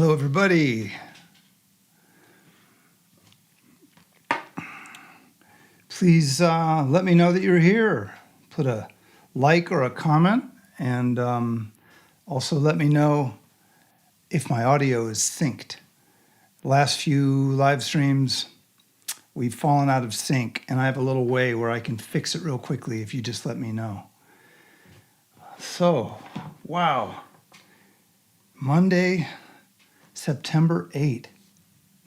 Hello, everybody. Please let me know that you're here. Put a like or a comment, and also let me know if my audio is synced. Last few live streams, we've fallen out of sync, and I have a little way where I can fix it real quickly if you just let me know. So, wow. Monday, September 8th.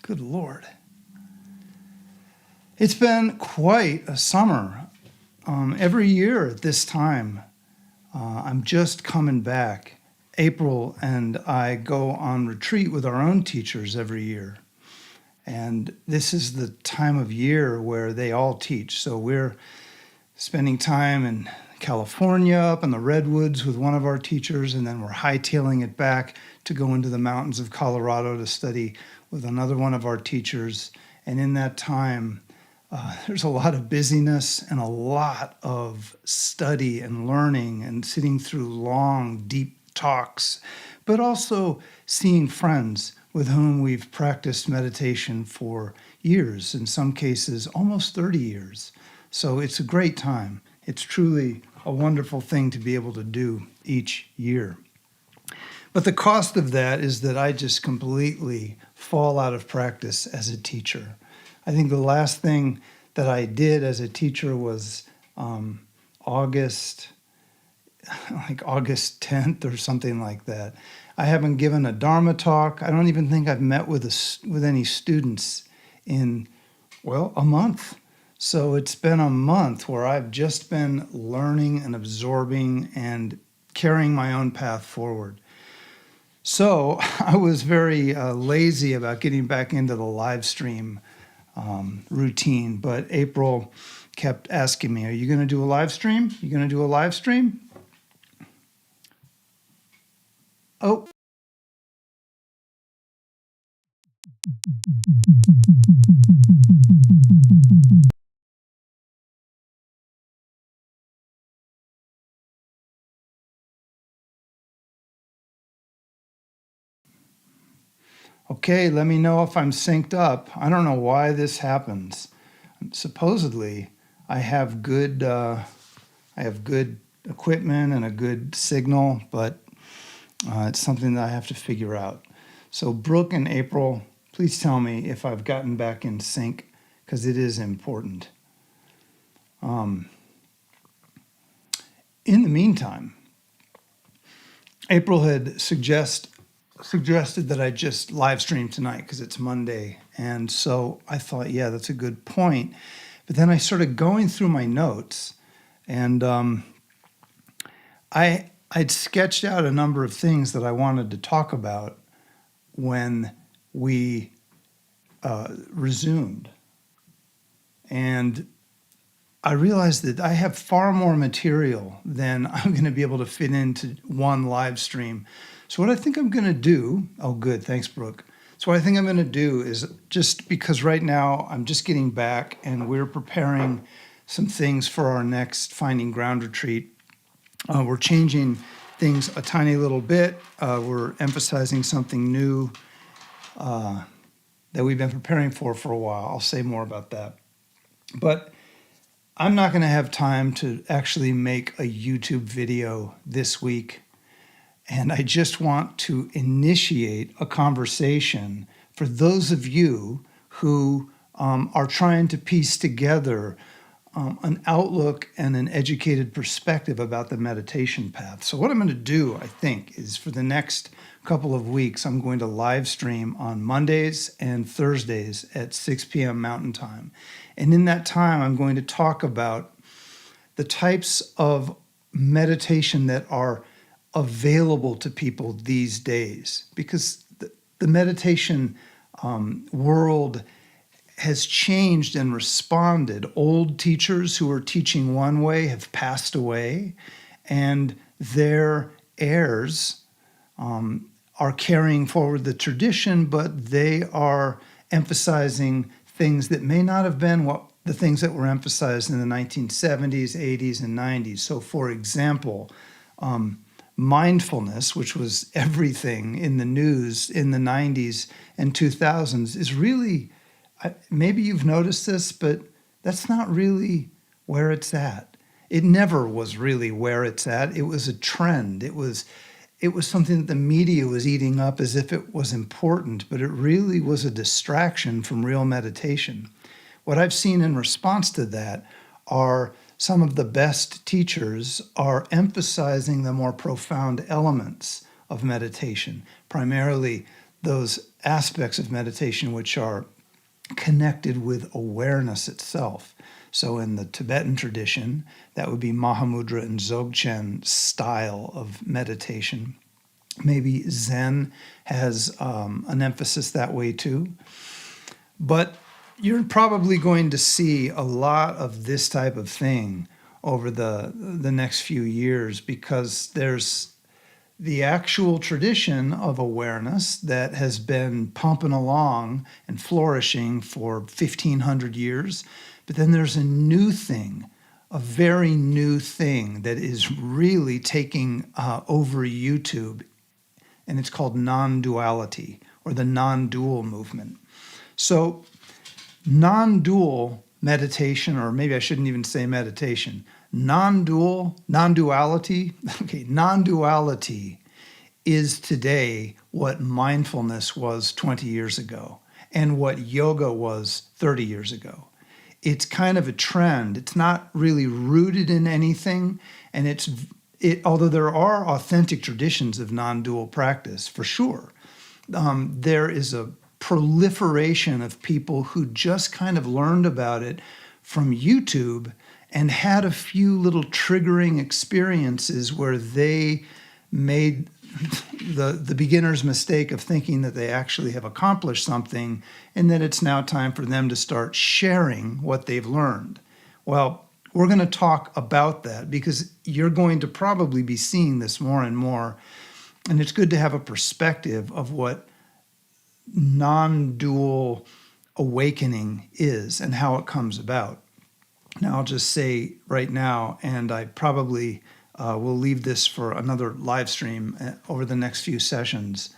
Good Lord. It's been quite a summer. Every year at this time, I'm just coming back. April and I go on retreat with our own teachers every year. And this is the time of year where they all teach. So we're spending time in California, up in the Redwoods with one of our teachers, and then we're hightailing it back to go into the mountains of Colorado to study with another one of our teachers. And in that time, there's a lot of busyness and a lot of study and learning and sitting through long, deep talks, but also seeing friends with whom we've practiced meditation for years, in some cases almost 30 years. So it's a great time. It's truly a wonderful thing to be able to do each year. But the cost of that is that I just completely fall out of practice as a teacher. I think the last thing that I did as a teacher was August 10th or something like that. I haven't given a Dharma talk. I don't even think I've met with any students in, a month. So it's been a month where I've just been learning and absorbing and carrying my own path forward. So I was very lazy about getting back into the live stream routine, but April kept asking me, are you going to do a live stream? You going to do a live stream? Oh. Okay, let me know if I'm synced up. I don't know why this happens. Supposedly, I have good equipment and a good signal, but it's something that I have to figure out. So Brooke and April, please tell me if I've gotten back in sync, because it is important. In the meantime, April had suggested that I just live stream tonight because it's Monday. And so I thought, yeah, that's a good point. But then I started going through my notes, and I'd sketched out a number of things that I wanted to talk about when we resumed. And I realized that I have far more material than I'm going to be able to fit into one live stream. So what I think I'm going to do, oh good, thanks Brooke. So what I think I'm going to do is, just because right now I'm just getting back and we're preparing some things for our next Finding Ground retreat. We're changing things a tiny little bit. We're emphasizing something new that we've been preparing for a while. I'll say more about that. But I'm not going to have time to actually make a YouTube video this week. And I just want to initiate a conversation for those of you who are trying to piece together an outlook and an educated perspective about the meditation path. So what I'm going to do, I think, is for the next couple of weeks, I'm going to live stream on Mondays and Thursdays at 6 p.m. Mountain Time. And in that time, I'm going to talk about the types of meditation that are available to people these days, because the meditation world has changed and responded. Old teachers who were teaching one way have passed away, and their heirs are carrying forward the tradition, but they are emphasizing things that may not have been the things that were emphasized in the 1970s, 80s, and 90s. So for example, mindfulness, which was everything in the news in the 90s and 2000s, is really, maybe you've noticed this, but that's not really where it's at. It never was really where it's at. It was a trend. It was something that the media was eating up as if it was important, but it really was a distraction from real meditation. What I've seen in response to that are some of the best teachers are emphasizing the more profound elements of meditation, primarily those aspects of meditation which are connected with awareness itself. So in the Tibetan tradition, that would be Mahamudra and Dzogchen style of meditation. Maybe Zen has an emphasis that way too. But you're probably going to see a lot of this type of thing over the next few years, because there's the actual tradition of awareness that has been pumping along and flourishing for 1,500 years. But then there's a new thing, a very new thing that is really taking over YouTube, and it's called non-duality, or the non-dual movement. So non-dual meditation, or maybe I shouldn't even say meditation, non-duality is today what mindfulness was 20 years ago and what yoga was 30 years ago. It's kind of a trend. It's not really rooted in anything, and although there are authentic traditions of non-dual practice, for sure, there is a proliferation of people who just kind of learned about it from YouTube and had a few little triggering experiences where they made the beginner's mistake of thinking that they actually have accomplished something, and that it's now time for them to start sharing what they've learned. Well, we're going to talk about that, because you're going to probably be seeing this more and more, and it's good to have a perspective of what non-dual awakening is and how it comes about. Now, I'll just say right now, and I probably will leave this for another live stream over the next few sessions.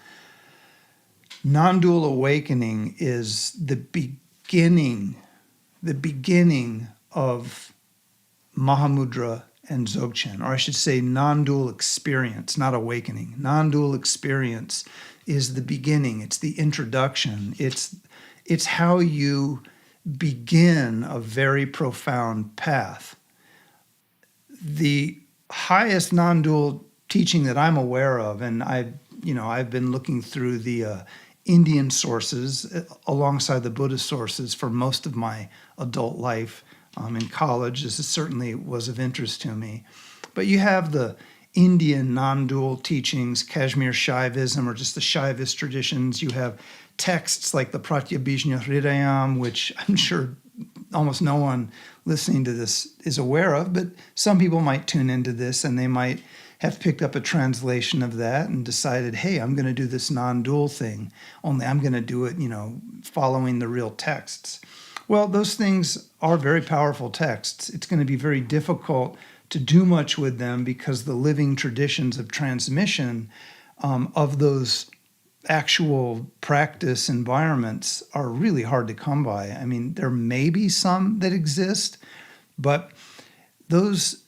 Non-dual awakening is the beginning of Mahamudra and Dzogchen, or I should say non-dual experience, not awakening. Non-dual experience is the beginning. It's the introduction. It's how you begin a very profound path. The highest non-dual teaching that I'm aware of, and I've been looking through the Indian sources alongside the Buddhist sources for most of my adult life. In college, this certainly was of interest to me. But you have the Indian non-dual teachings, Kashmir Shaivism, or just the Shaivist traditions. You have texts like the Pratyabhijna Hridayam, which I'm sure almost no one listening to this is aware of, but some people might tune into this and they might have picked up a translation of that and decided, hey, I'm going to do this non-dual thing, only I'm going to do it, following the real texts. Well, those things are very powerful texts. It's going to be very difficult to do much with them because the living traditions of transmission of those actual practice environments are really hard to come by. I mean, there may be some that exist, but those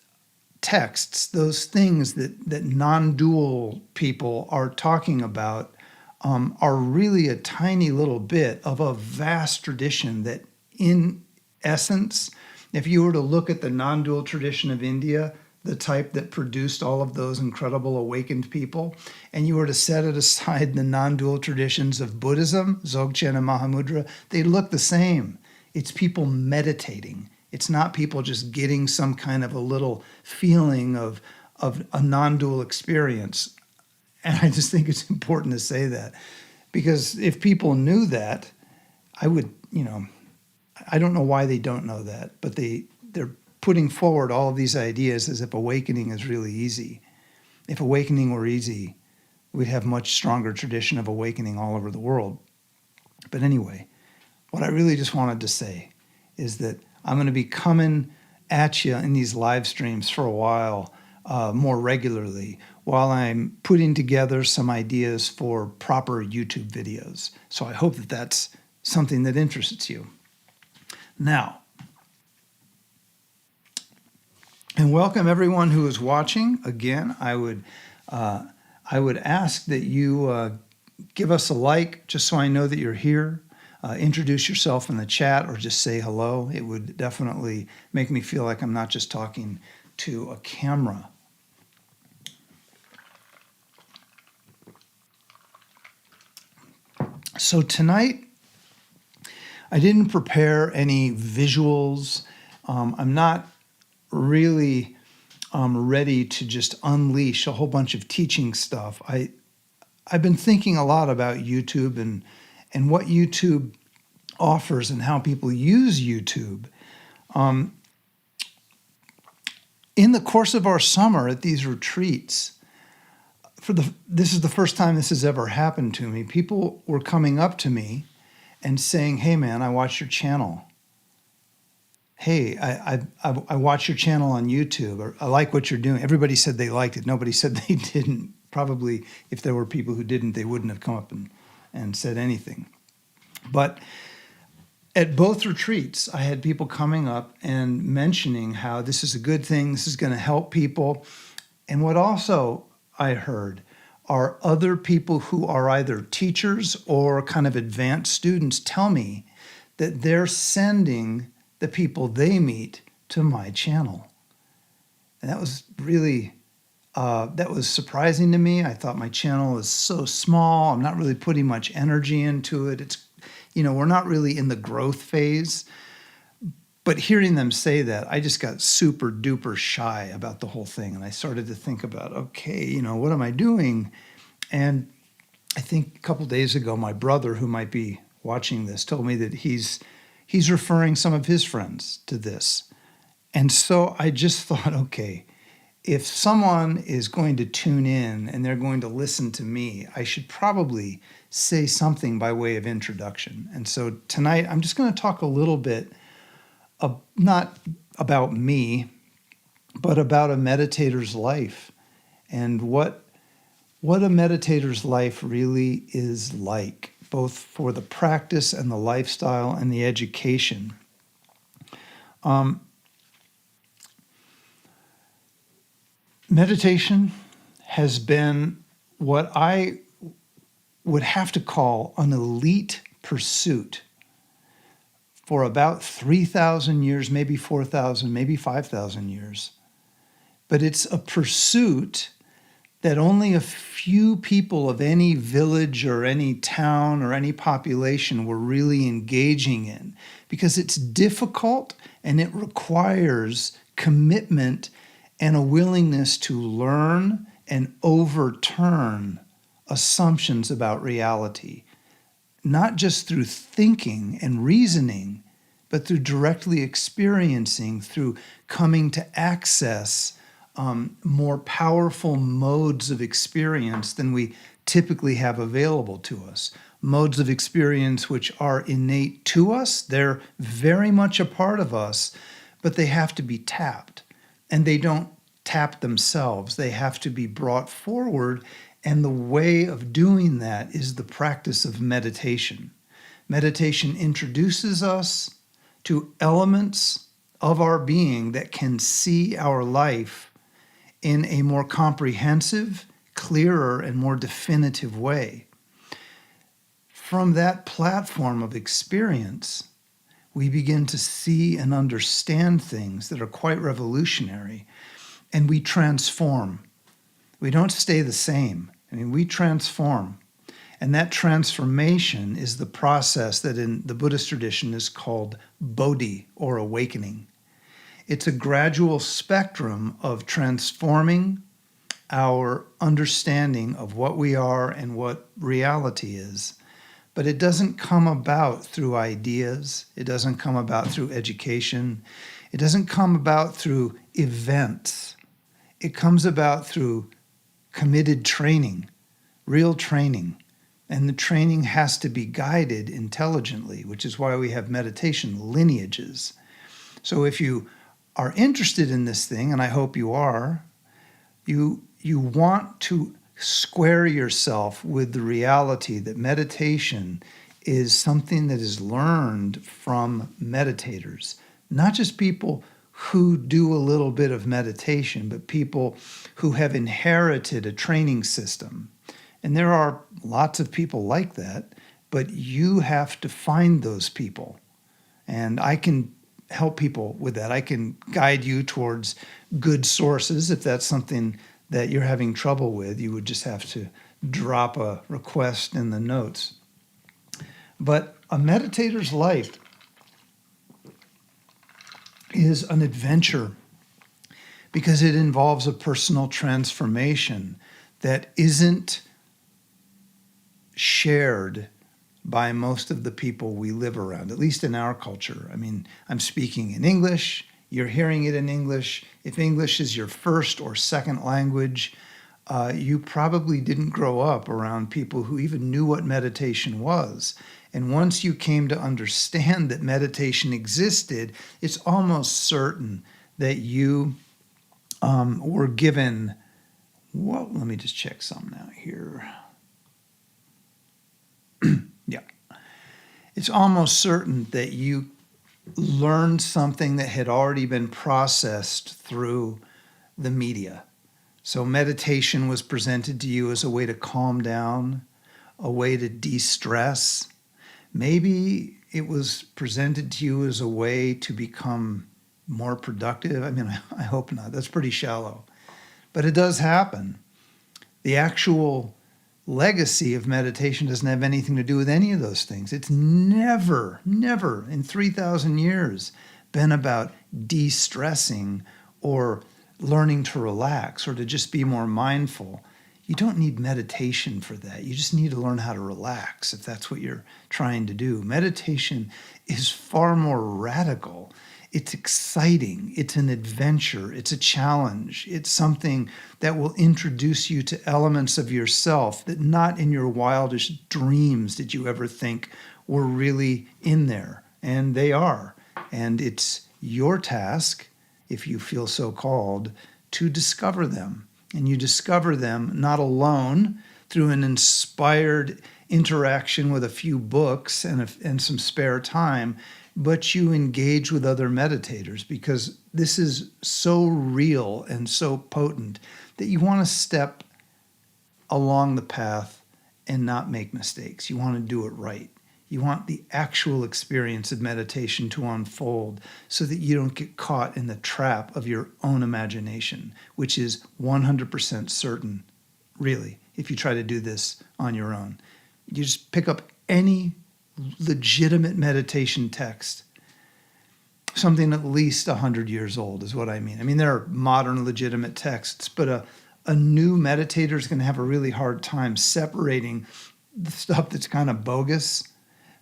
texts, those things that non-dual people are talking about are really a tiny little bit of a vast tradition that, in essence, if you were to look at the non-dual tradition of India, the type that produced all of those incredible awakened people, and you were to set it aside the non-dual traditions of Buddhism, Dzogchen and Mahamudra, they look the same. It's people meditating. It's not people just getting some kind of a little feeling of a non-dual experience. And I just think it's important to say that, because if people knew that, I would, I don't know why they don't know that, but they're putting forward all of these ideas as if awakening is really easy. If awakening were easy, we'd have much stronger tradition of awakening all over the world. But anyway, what I really just wanted to say is that I'm going to be coming at you in these live streams for a while more regularly, while I'm putting together some ideas for proper YouTube videos. So I hope that that's something that interests you. Now, and welcome everyone who is watching. Again, I would ask that you give us a like, just so I know that you're here. Introduce yourself in the chat or just say hello. It would definitely make me feel like I'm not just talking to a camera. So tonight, I didn't prepare any visuals. I'm not really ready to just unleash a whole bunch of teaching stuff. I've been thinking a lot about YouTube and what YouTube offers and how people use YouTube. In the course of our summer at these retreats, this is the first time this has ever happened to me. People were coming up to me and saying, "Hey man, I watch your channel. Hey, I watch your channel on YouTube, or I like what you're doing." Everybody said they liked it. Nobody said they didn't. Probably if there were people who didn't, they wouldn't have come up and said anything. But at both retreats, I had people coming up and mentioning how this is a good thing, this is going to help people. And what also I heard are other people who are either teachers or kind of advanced students tell me that they're sending the people they meet to my channel. And that was really, that was surprising to me. I thought my channel is so small. I'm not really putting much energy into it. It's, we're not really in the growth phase. But hearing them say that, I just got super duper shy about the whole thing. And I started to think about, okay, what am I doing? And I think a couple days ago, my brother, who might be watching this, told me that he's referring some of his friends to this. And so I just thought, okay, if someone is going to tune in and they're going to listen to me, I should probably say something by way of introduction. And so tonight, I'm just going to talk a little bit not about me, but about a meditator's life and what a meditator's life really is like, both for the practice and the lifestyle and the education. Meditation has been what I would have to call an elite pursuit for about 3,000 years, maybe 4,000, maybe 5,000 years. But it's a pursuit that only a few people of any village or any town or any population were really engaging in, because it's difficult and it requires commitment and a willingness to learn and overturn assumptions about reality, not just through thinking and reasoning, but through directly experiencing, through coming to access more powerful modes of experience than we typically have available to us. Modes of experience which are innate to us, they're very much a part of us, but they have to be tapped. And they don't tap themselves, they have to be brought forward. And the way of doing that is the practice of meditation. Meditation introduces us to elements of our being that can see our life in a more comprehensive, clearer, and more definitive way. From that platform of experience, we begin to see and understand things that are quite revolutionary, and we transform. We don't stay the same. We transform. And that transformation is the process that in the Buddhist tradition is called bodhi, or awakening. It's a gradual spectrum of transforming our understanding of what we are and what reality is. But it doesn't come about through ideas. It doesn't come about through education. It doesn't come about through events. It comes about through committed training, real training. And the training has to be guided intelligently, which is why we have meditation lineages. So if you are interested in this thing, and I hope you are, you you want to square yourself with the reality that meditation is something that is learned from meditators, not just people who do a little bit of meditation, but people who have inherited a training system. And there are lots of people like that, but you have to find those people. And I can help people with that. I can guide you towards good sources. If that's something that you're having trouble with, you would just have to drop a request in the notes. But a meditator's life is an adventure because it involves a personal transformation that isn't shared by most of the people we live around, at least in our culture. I mean, I'm speaking in English, you're hearing it in English. If English is your first or second language, you probably didn't grow up around people who even knew what meditation was. And once you came to understand that meditation existed, it's almost certain that you were given, well, let me just check some now here. Yeah. It's almost certain that you learned something that had already been processed through the media. So meditation was presented to you as a way to calm down, a way to de-stress. Maybe it was presented to you as a way to become more productive. I mean, I hope not. That's pretty shallow. But it does happen. The actual legacy of meditation doesn't have anything to do with any of those things. It's never in 3,000 years been about de-stressing or learning to relax or to just be more mindful. You don't need meditation for that. You just need to learn how to relax if that's what you're trying to do. Meditation is far more radical. It's exciting. It's an adventure. It's a challenge. It's something that will introduce you to elements of yourself that not in your wildest dreams did you ever think were really in there. And they are. And it's your task, if you feel so called, to discover them. And you discover them not alone through an inspired interaction with a few books and some spare time, but you engage with other meditators because this is so real and so potent that you want to step along the path and not make mistakes. You want to do it right. You want the actual experience of meditation to unfold so that you don't get caught in the trap of your own imagination, which is 100% certain, really, if you try to do this on your own. You just pick up any legitimate meditation text, something at least 100 years old is what I mean. I mean, there are modern legitimate texts, but a new meditator is going to have a really hard time separating the stuff that's kind of bogus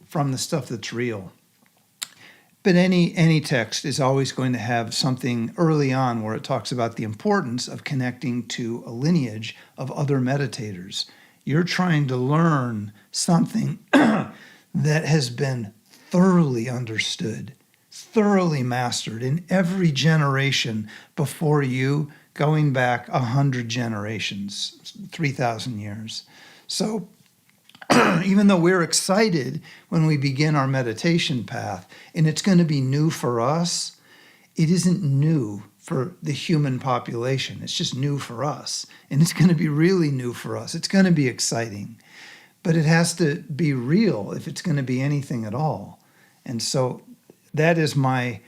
from the stuff that's real. But any text is always going to have something early on where it talks about the importance of connecting to a lineage of other meditators. You're trying to learn something that has been thoroughly understood, thoroughly mastered in every generation before you, going back 100 generations, 3,000 years. So even though we're excited when we begin our meditation path, and it's going to be new for us, it isn't new for the human population. It's just new for us. And it's going to be really new for us. It's going to be exciting. But it has to be real if it's going to be anything at all. And so that is my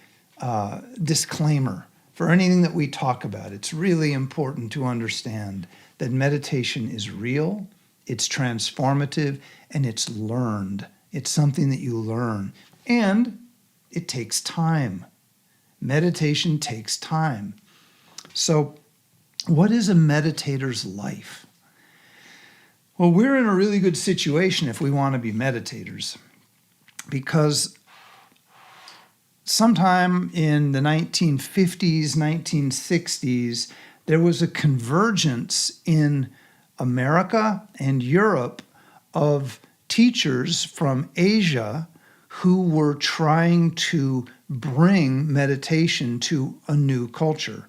disclaimer. For anything that we talk about, it's really important to understand that meditation is real, it's transformative, and it's learned. It's something that you learn. And it takes time. Meditation takes time. So what is a meditator's life? Well, we're in a really good situation if we want to be meditators, because sometime in the 1950s, 1960s, there was a convergence in America and Europe of teachers from Asia who were trying to bring meditation to a new culture.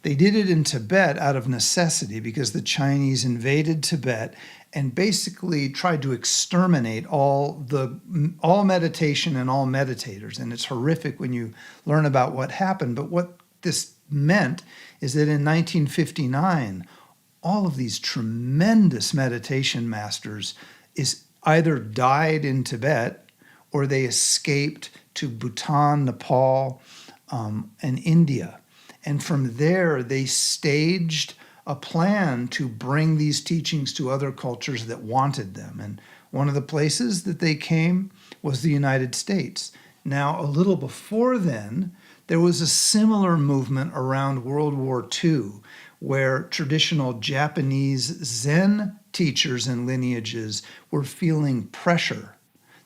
They did it in Tibet out of necessity because the Chinese invaded Tibet and basically tried to exterminate all meditation and all meditators. And it's horrific when you learn about what happened. But what this meant is that in 1959, all of these tremendous meditation masters either died in Tibet or they escaped to Bhutan, Nepal, and India. And from there, they staged a plan to bring these teachings to other cultures that wanted them. And one of the places that they came was the United States. Now, a little before then, there was a similar movement around World War II, where traditional Japanese Zen teachers and lineages were feeling pressure.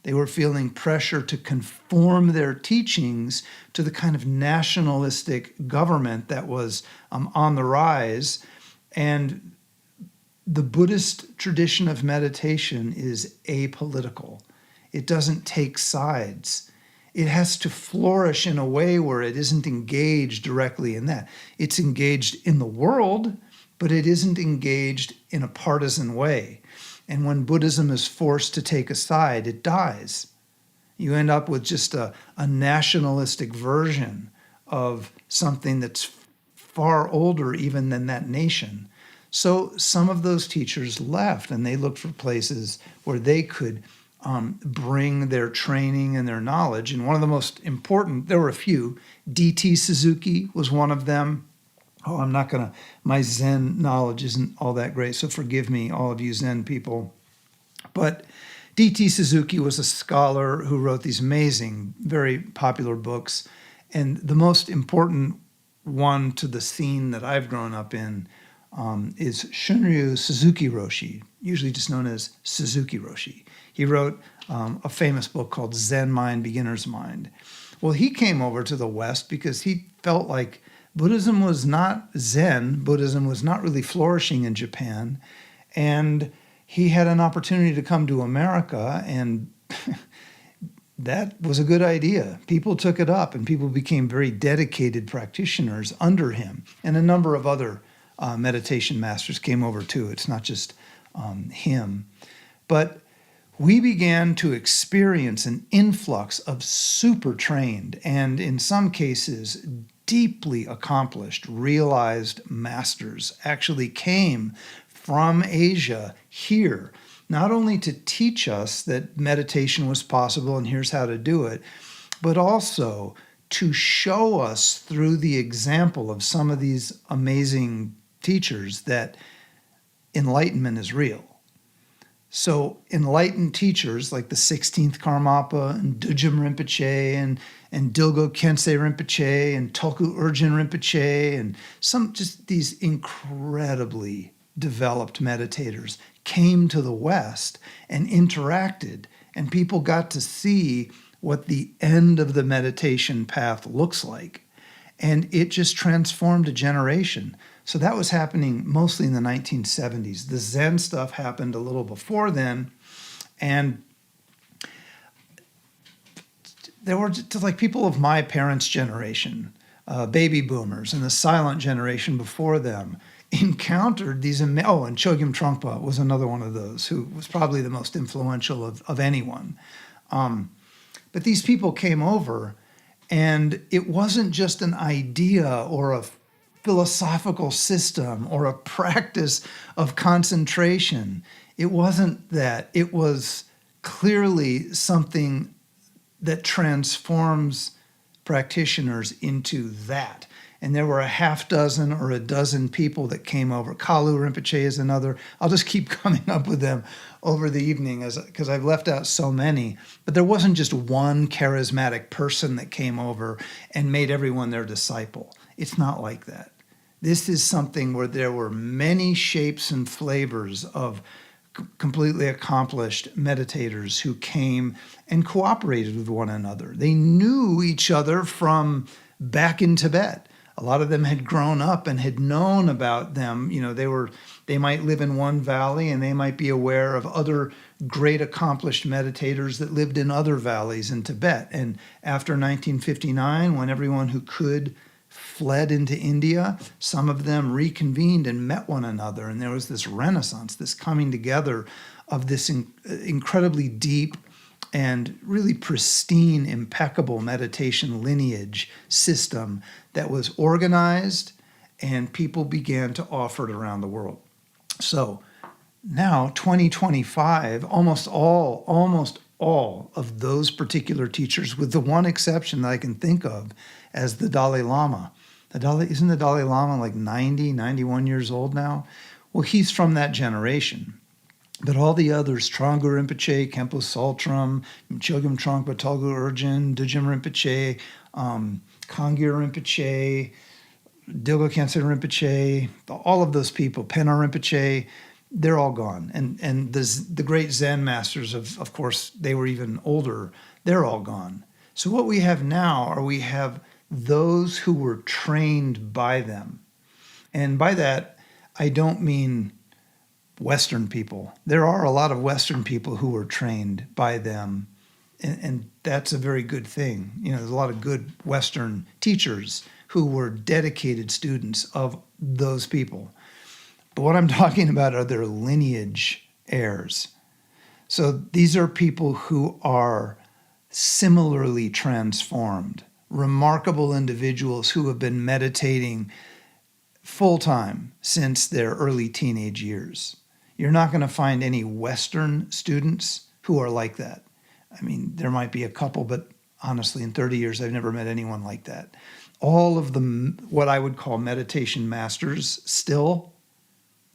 They were feeling pressure to conform their teachings to the kind of nationalistic government that was on the rise. And the Buddhist tradition of meditation is apolitical. It doesn't take sides. It has to flourish in a way where it isn't engaged directly in that. It's engaged in the world, but it isn't engaged in a partisan way. And when Buddhism is forced to take a side, it dies. You end up with just a nationalistic version of something that's far older even than that nation. So some of those teachers left and they looked for places where they could bring their training and their knowledge. And one of the most important, there were a few, D.T. Suzuki was one of them. Oh, my Zen knowledge isn't all that great, so forgive me, all of you Zen people. But D.T. Suzuki was a scholar who wrote these amazing, very popular books. And the most important one to the scene that I've grown up in is Shunryu Suzuki Roshi, usually just known as Suzuki Roshi. He wrote a famous book called Zen Mind, Beginner's Mind. Well, he came over to the West because he felt like Buddhism was not Zen. Buddhism was not really flourishing in Japan. And he had an opportunity to come to America, and that was a good idea. People took it up, and people became very dedicated practitioners under him. And a number of other meditation masters came over too. It's not just him. But we began to experience an influx of super trained and in some cases deeply accomplished, realized masters actually came from Asia here, not only to teach us that meditation was possible and here's how to do it, but also to show us through the example of some of these amazing teachers that enlightenment is real. So enlightened teachers like the 16th Karmapa and Dudjom Rinpoche and Dilgo Khyentse Rinpoche and Tulku Urgyen Rinpoche and some just these incredibly developed meditators came to the West and interacted, and people got to see what the end of the meditation path looks like. And it just transformed a generation. So that was happening mostly in the 1970s. The Zen stuff happened a little before then. And there were just like people of my parents' generation, baby boomers, and the silent generation before them encountered these, and Chogyam Trungpa was another one of those who was probably the most influential of anyone. But these people came over, and it wasn't just an idea or a philosophical system or a practice of concentration. It wasn't that. It was clearly something that transforms practitioners into that. And there were a half dozen or a dozen people that came over. Kalu Rinpoche is another. I'll just keep coming up with them over the evening because I've left out so many. But there wasn't just one charismatic person that came over and made everyone their disciple. It's not like that. This is something where there were many shapes and flavors of completely accomplished meditators who came and cooperated with one another. They knew each other from back in Tibet. A lot of them had grown up and had known about them. You know, they might live in one valley and they might be aware of other great accomplished meditators that lived in other valleys in Tibet. And after 1959, when everyone who could fled into India. Some of them reconvened and met one another. And there was this renaissance, this coming together of this incredibly deep and really pristine, impeccable meditation lineage system that was organized, and people began to offer it around the world. So now, 2025, almost all of those particular teachers, with the one exception that I can think of as the Dalai Lama. Isn't the Dalai Lama like 90, 91 years old now? Well, he's from that generation. But all the others, Trungpa Rinpoche, Khenpo Saltram, Chogyam Trungpa, Tulku Urgyen, Dujim Rinpoche, Kangir Rinpoche, Dilgo Khyentse Rinpoche, all of those people, Penar Rinpoche, they're all gone. And the great Zen masters, of course, they were even older, they're all gone. So what we have now we have those who were trained by them. And by that, I don't mean Western people. There are a lot of Western people who were trained by them, and that's a very good thing. There's a lot of good Western teachers who were dedicated students of those people. But what I'm talking about are their lineage heirs. So these are people who are similarly transformed, remarkable individuals who have been meditating full-time since their early teenage years. You're not going to find any Western students who are like that. I mean, there might be a couple, but honestly, in 30 years, I've never met anyone like that. All of the, what I would call meditation masters still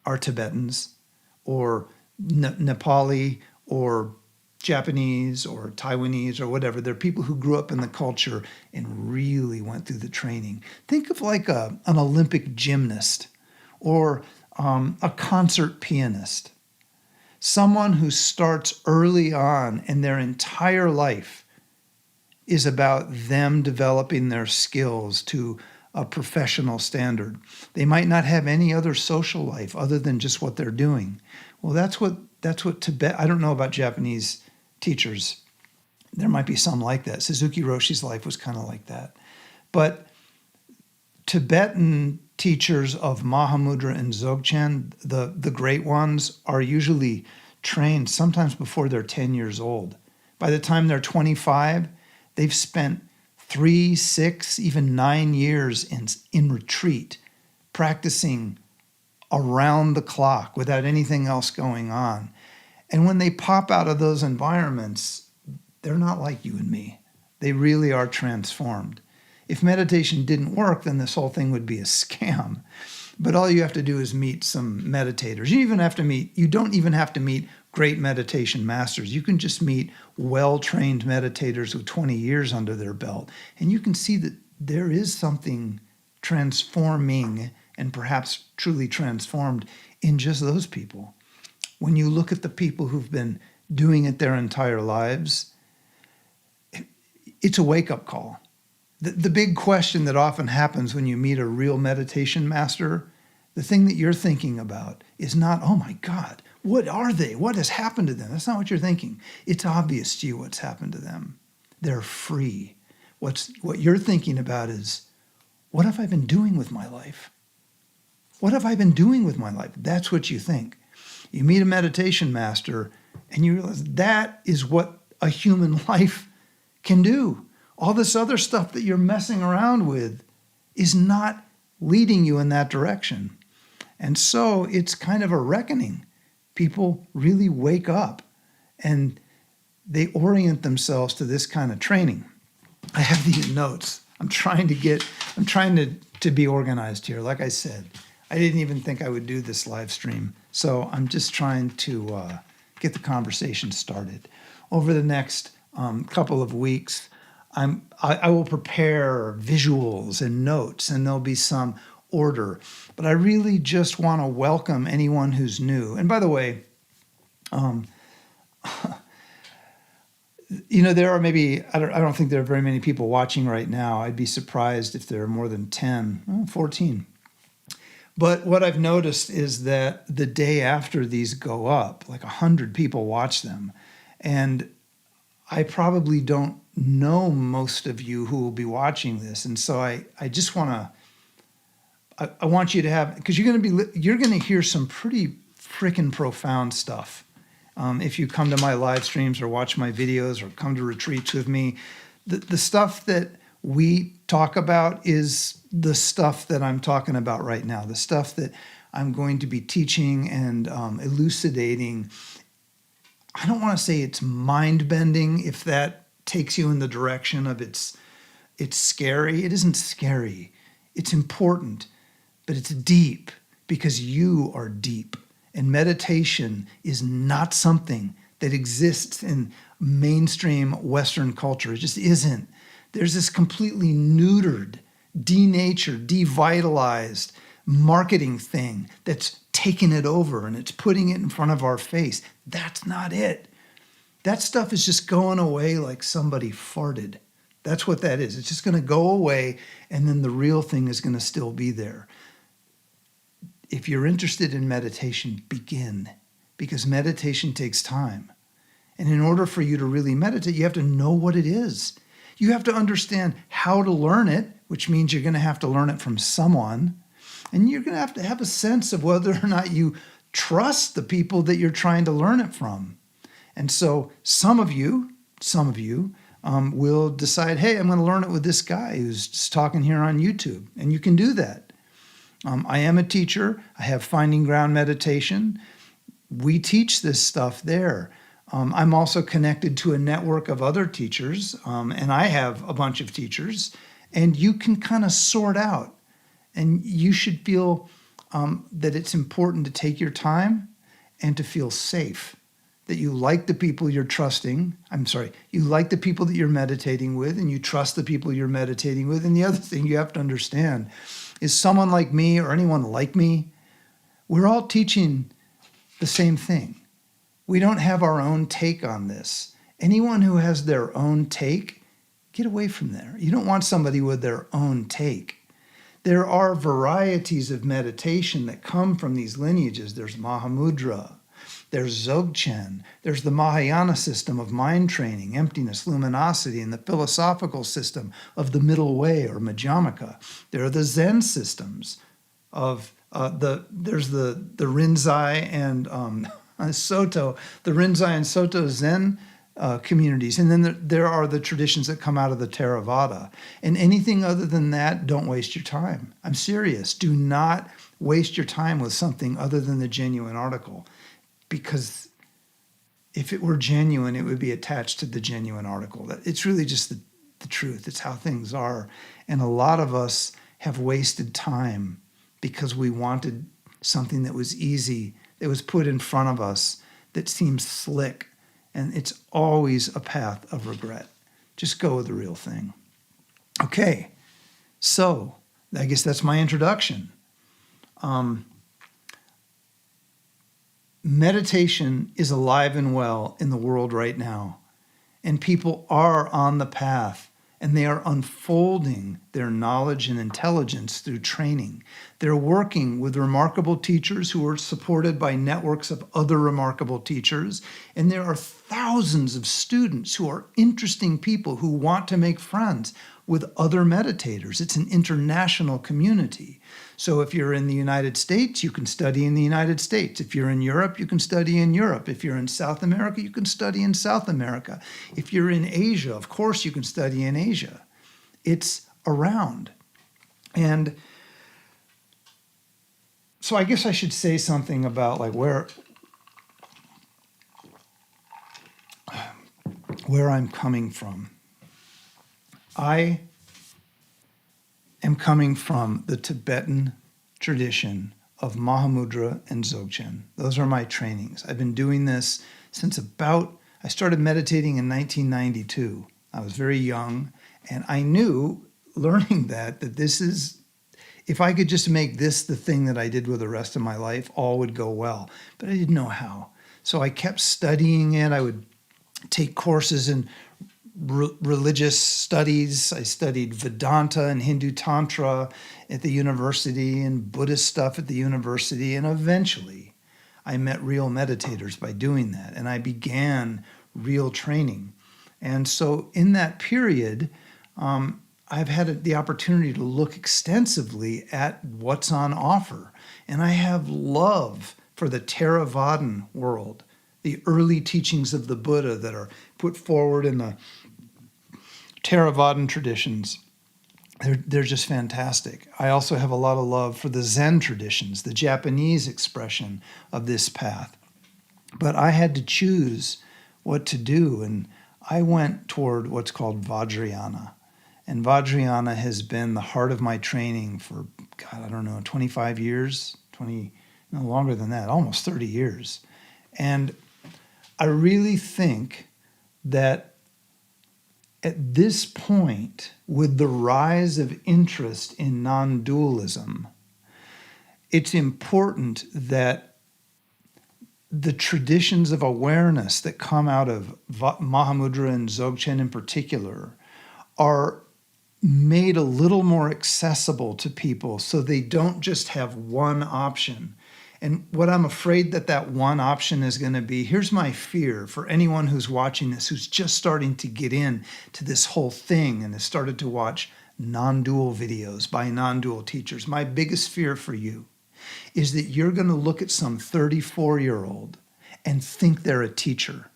are Tibetans or Nepali or Japanese or Taiwanese or whatever. They're people who grew up in the culture and really went through the training. Think of like an Olympic gymnast or a concert pianist, someone who starts early on and their entire life is about them developing their skills to a professional standard. They might not have any other social life other than just what they're doing. Well, that's what Tibet, I don't know about Japanese teachers. There might be some like that. Suzuki Roshi's life was kind of like that. But Tibetan teachers of Mahamudra and Dzogchen, the great ones, are usually trained sometimes before they're 10 years old. By the time they're 25, they've spent 3, 6, even 9 years in retreat, practicing around the clock without anything else going on. And when they pop out of those environments, they're not like you and me. They really are transformed. If meditation didn't work, then this whole thing would be a scam. But all you have to do is meet some meditators. You don't even have to meet great meditation masters. You can just meet well-trained meditators with 20 years under their belt. And you can see that there is something transforming and perhaps truly transformed in just those people. When you look at the people who've been doing it their entire lives, it's a wake-up call. The big question that often happens when you meet a real meditation master, the thing that you're thinking about is not, oh my God, what are they? What has happened to them? That's not what you're thinking. It's obvious to you what's happened to them. They're free. What you're thinking about is, what have I been doing with my life? What have I been doing with my life? That's what you think. You meet a meditation master and you realize that is what a human life can do. All this other stuff that you're messing around with is not leading you in that direction. And so it's kind of a reckoning. People really wake up and they orient themselves to this kind of training. I have these notes. I'm trying to be organized here. Like I said, I didn't even think I would do this live stream. So I'm just trying to get the conversation started. Over the next couple of weeks, I will prepare visuals and notes, and there'll be some order. But I really just want to welcome anyone who's new. And by the way, there are maybe, I don't think there are very many people watching right now. I'd be surprised if there are more than 10, 14. But what I've noticed is that the day after these go up, like 100 people watch them. And I probably don't know most of you who will be watching this. And so I just want to I want you to have, because you're going to hear some pretty freaking profound stuff. If you come to my live streams or watch my videos or come to retreats with me, the stuff that we talk about is the stuff that I'm talking about right now, the stuff that I'm going to be teaching and elucidating. I don't want to say it's mind-bending if that takes you in the direction of it's scary. It isn't scary. It's important, but it's deep because you are deep. And meditation is not something that exists in mainstream Western culture. It just isn't. There's this completely neutered, denatured, devitalized marketing thing that's taken it over and it's putting it in front of our face. That's not it. That stuff is just going away like somebody farted. That's what that is. It's just going to go away, and then the real thing is going to still be there. If you're interested in meditation, begin, because meditation takes time. And in order for you to really meditate, you have to know what it is. You have to understand how to learn it, which means you're going to have to learn it from someone. And you're going to have a sense of whether or not you trust the people that you're trying to learn it from. And so some of you will decide, hey, I'm going to learn it with this guy who's just talking here on YouTube. And you can do that. I am a teacher. I have Finding Ground Meditation. We teach this stuff there. I'm also connected to a network of other teachers, and I have a bunch of teachers, and you can kind of sort out. And you should feel that it's important to take your time and to feel safe, that you like the people you're trusting. You like the people that you're meditating with, and you trust the people you're meditating with. And the other thing you have to understand is someone like me or anyone like me, we're all teaching the same thing. We don't have our own take on this. Anyone who has their own take, get away from there. You don't want somebody with their own take. There are varieties of meditation that come from these lineages. There's Mahamudra, there's Dzogchen, there's the Mahayana system of mind training, emptiness, luminosity, and the philosophical system of the middle way or Madhyamaka. There are the Zen systems of there's the Rinzai and Soto, the Rinzai and Soto Zen communities. And then there are the traditions that come out of the Theravada. And anything other than that, don't waste your time. I'm serious. Do not waste your time with something other than the genuine article. Because if it were genuine, it would be attached to the genuine article. It's really just the truth. It's how things are. And a lot of us have wasted time because we wanted something that was easy, that was put in front of us, that seems slick. And it's always a path of regret. Just go with the real thing. Okay, so I guess that's my introduction. Meditation is alive and well in the world right now. And people are on the path, and they are unfolding their knowledge and intelligence through training. They're working with remarkable teachers who are supported by networks of other remarkable teachers. And there are thousands of students who are interesting people who want to make friends with other meditators. It's an international community. So if you're in the United States, you can study in the United States. If you're in Europe, you can study in Europe. If you're in South America, you can study in South America. If you're in Asia, of course, you can study in Asia. It's around. And so I guess I should say something about like where I'm coming from. I am coming from the Tibetan tradition of Mahamudra and Dzogchen. Those are my trainings. I've been doing this since I started meditating in 1992. I was very young, and I knew, learning that this is, if I could just make this the thing that I did with the rest of my life, all would go well. But I didn't know how. So I kept studying it. I would take courses in religious studies. I studied Vedanta and Hindu Tantra at the university and Buddhist stuff at the university. And eventually I met real meditators by doing that. And I began real training. And so in that period, I've had the opportunity to look extensively at what's on offer. And I have love for the Theravadan world, the early teachings of the Buddha that are put forward in the Theravadan traditions. They're just fantastic. I also have a lot of love for the Zen traditions, the Japanese expression of this path. But I had to choose what to do, and I went toward what's called Vajrayana. And Vajrayana has been the heart of my training for, God, I don't know, 25 years, no longer than that, almost 30 years. And I really think that at this point, with the rise of interest in non-dualism, it's important that the traditions of awareness that come out of Mahamudra and Dzogchen in particular are made a little more accessible to people so they don't just have one option. And what I'm afraid that one option is going to be, here's my fear for anyone who's watching this, who's just starting to get in to this whole thing and has started to watch non-dual videos by non-dual teachers. My biggest fear for you is that you're going to look at some 34-year-old and think they're a teacher.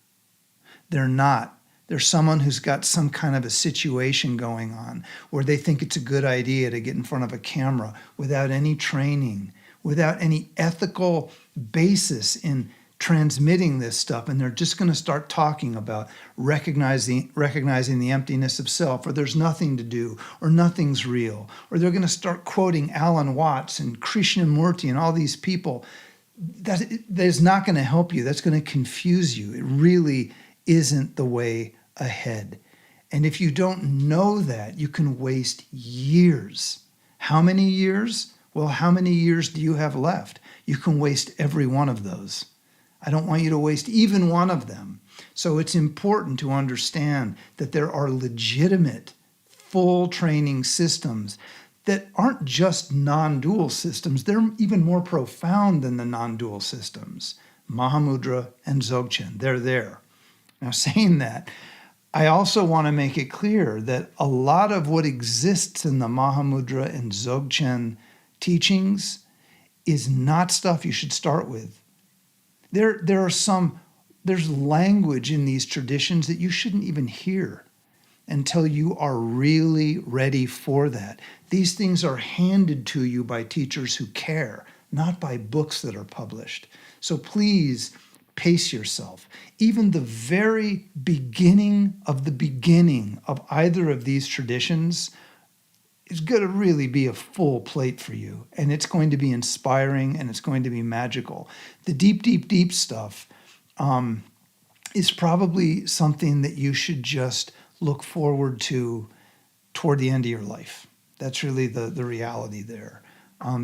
They're not. They're someone who's got some kind of a situation going on where they think it's a good idea to get in front of a camera without any training, without any ethical basis in transmitting this stuff, and they're just going to start talking about recognizing the emptiness of self, or there's nothing to do, or nothing's real, or they're going to start quoting Alan Watts and Krishnamurti and all these people. That is not going to help you. That's going to confuse you. It really isn't the way ahead. And if you don't know that, you can waste years. How many years? Well, how many years do you have left? You can waste every one of those. I don't want you to waste even one of them. So it's important to understand that there are legitimate, full training systems that aren't just non-dual systems. They're even more profound than the non-dual systems. Mahamudra and Dzogchen, they're there. Now, saying that, I also want to make it clear that a lot of what exists in the Mahamudra and Dzogchen teachings is not stuff you should start with. There's language in these traditions that you shouldn't even hear until you are really ready for that. These things are handed to you by teachers who care, not by books that are published. So please pace yourself. Even the very beginning of either of these traditions is going to really be a full plate for you. And it's going to be inspiring and it's going to be magical. The deep, deep, deep stuff is probably something that you should just look forward to toward the end of your life. That's really the reality there.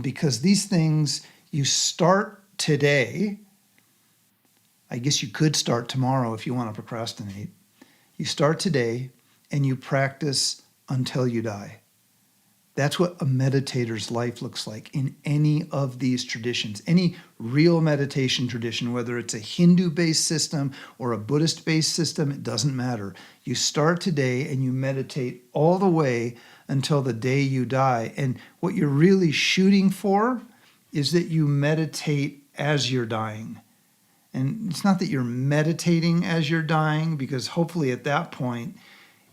Because these things, you start today. I guess you could start tomorrow if you want to procrastinate. You start today and you practice until you die. That's what a meditator's life looks like in any of these traditions. Any real meditation tradition, whether it's a Hindu-based system or a Buddhist-based system, it doesn't matter. You start today and you meditate all the way until the day you die. And what you're really shooting for is that you meditate as you're dying. And it's not that you're meditating as you're dying, because hopefully at that point,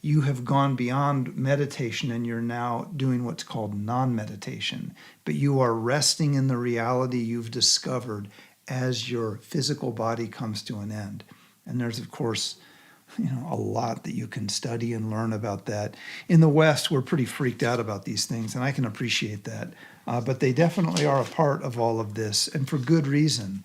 you have gone beyond meditation and you're now doing what's called non-meditation. But you are resting in the reality you've discovered as your physical body comes to an end. And there's, of course, a lot that you can study and learn about that. In the West, we're pretty freaked out about these things, and I can appreciate that. But they definitely are a part of all of this, and for good reason.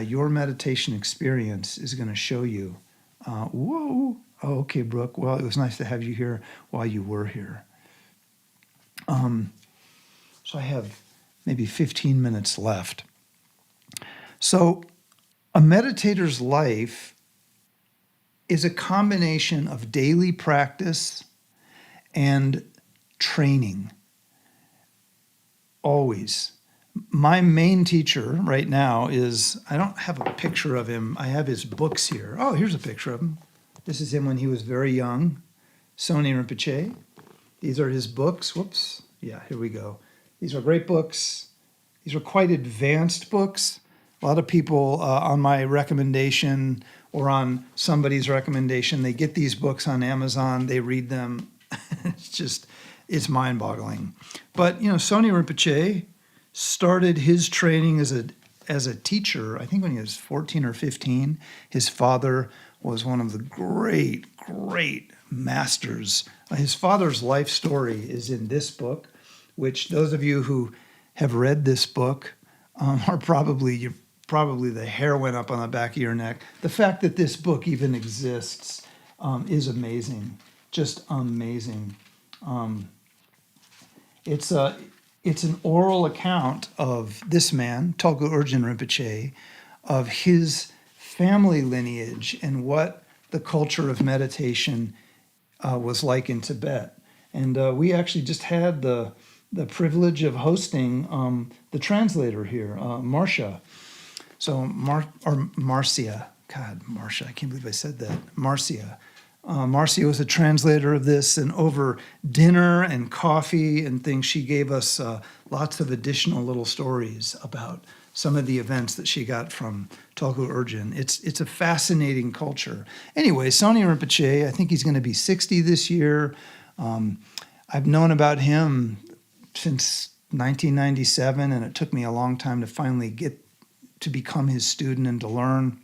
Your meditation experience is going to show you, whoa. Oh, okay, Brooke. Well, it was nice to have you here while you were here. So I have maybe 15 minutes left. So a meditator's life is a combination of daily practice and training. Always. My main teacher right now is, I don't have a picture of him. I have his books here. Oh, here's a picture of him. This is him when he was very young, Soni Rinpoche. These are his books. Whoops. Yeah, here we go. These are great books. These are quite advanced books. A lot of people on my recommendation or on somebody's recommendation, they get these books on Amazon, they read them. It's mind-boggling. But, Soni Rinpoche started his training as a teacher, I think when he was 14 or 15. His father was one of the great masters. His father's life story is in this book, which those of you who have read this book are probably the hair went up on the back of your neck. The fact that this book even exists is amazing, just amazing. It's an oral account of this man, Tolku Urgyen Rinpoche, of his family lineage and what the culture of meditation was like in Tibet. And we actually just had the privilege of hosting the translator here, Marcia. So Marcia, God, Marcia, I can't believe I said that. Marcia. Marcia was a translator of this, and over dinner and coffee and things, she gave us lots of additional little stories about some of the events that she got from Tolku Urgyen. It's a fascinating culture. Anyway, Soni Rinpoche, I think he's going to be 60 this year. I've known about him since 1997, and it took me a long time to finally get to become his student and to learn.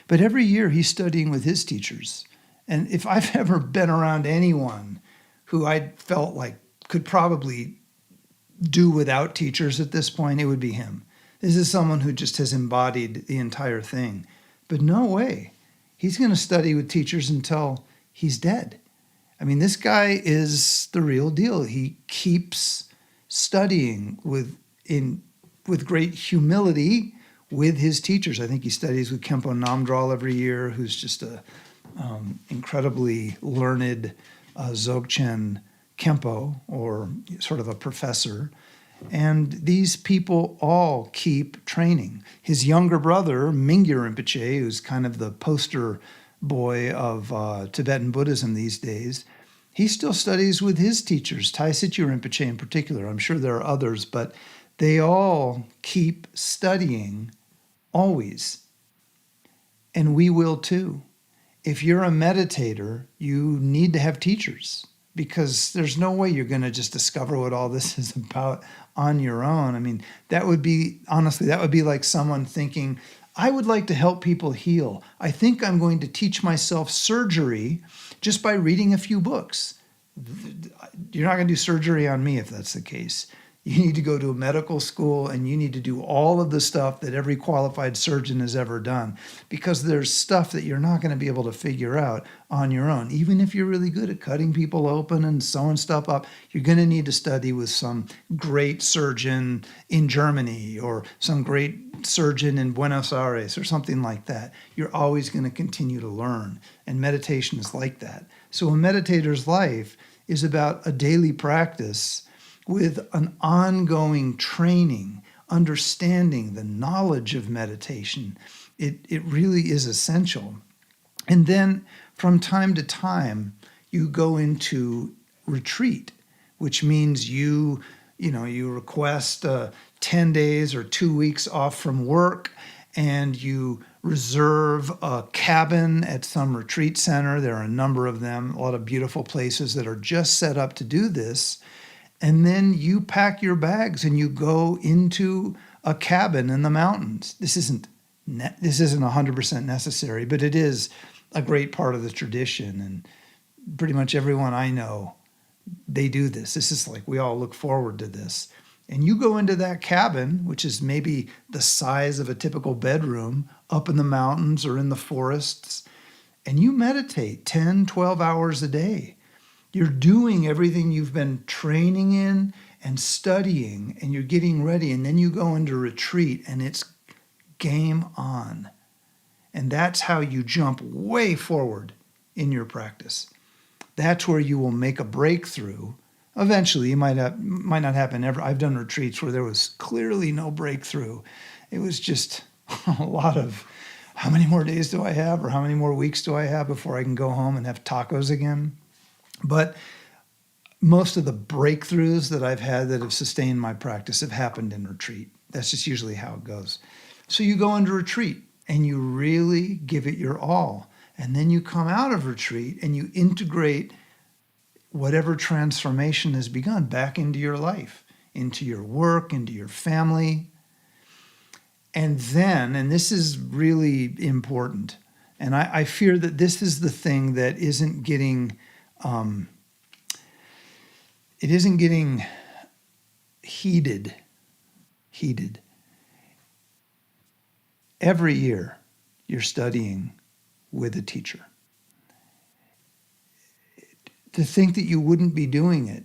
But every year he's studying with his teachers. And if I've ever been around anyone who I felt like could probably do without teachers at this point, it would be him. This is someone who just has embodied the entire thing. But no way. He's going to study with teachers until he's dead. I mean, this guy is the real deal. He keeps studying with great humility with his teachers. I think he studies with Khenpo Namdral every year, who's just a incredibly learned Dzogchen Khenpo, or sort of a professor. And these people all keep training. His younger brother, Mingyur Rinpoche, who's kind of the poster boy of Tibetan Buddhism these days, he still studies with his teachers, Tai Situ Rinpoche in particular. I'm sure there are others, but they all keep studying always. And we will too. If you're a meditator, you need to have teachers, because there's no way you're going to just discover what all this is about on your own. I mean, that would be like someone thinking, I would like to help people heal. I think I'm going to teach myself surgery just by reading a few books. You're not going to do surgery on me if that's the case. You need to go to a medical school and you need to do all of the stuff that every qualified surgeon has ever done, because there's stuff that you're not going to be able to figure out on your own. Even if you're really good at cutting people open and sewing stuff up, you're going to need to study with some great surgeon in Germany or some great surgeon in Buenos Aires or something like that. You're always going to continue to learn, and meditation is like that. So a meditator's life is about a daily practice with an ongoing training, understanding the knowledge of meditation. It really is essential. And then from time to time, you go into retreat, which means you request 10 days or 2 weeks off from work, and you reserve a cabin at some retreat center. There are a number of them, a lot of beautiful places that are just set up to do this. And then you pack your bags and you go into a cabin in the mountains. This isn't 100% necessary, but it is a great part of the tradition. And pretty much everyone I know, they do this. This is like, we all look forward to this. And you go into that cabin, which is maybe the size of a typical bedroom up in the mountains or in the forests, and you meditate 10, 12 hours a day. You're doing everything you've been training in and studying, and you're getting ready, and then you go into retreat, and it's game on. And that's how you jump way forward in your practice. That's where you will make a breakthrough. Eventually, it might not happen ever. I've done retreats where there was clearly no breakthrough. It was just a lot of, how many more days do I have, or how many more weeks do I have before I can go home and have tacos again? But most of the breakthroughs that I've had that have sustained my practice have happened in retreat. That's just usually how it goes. So you go into retreat and you really give it your all. And then you come out of retreat and you integrate whatever transformation has begun back into your life, into your work, into your family. And then, and this is really important, and I fear that this is the thing that isn't getting, it isn't getting heeded. Every year, you're studying with a teacher. To think that you wouldn't be doing it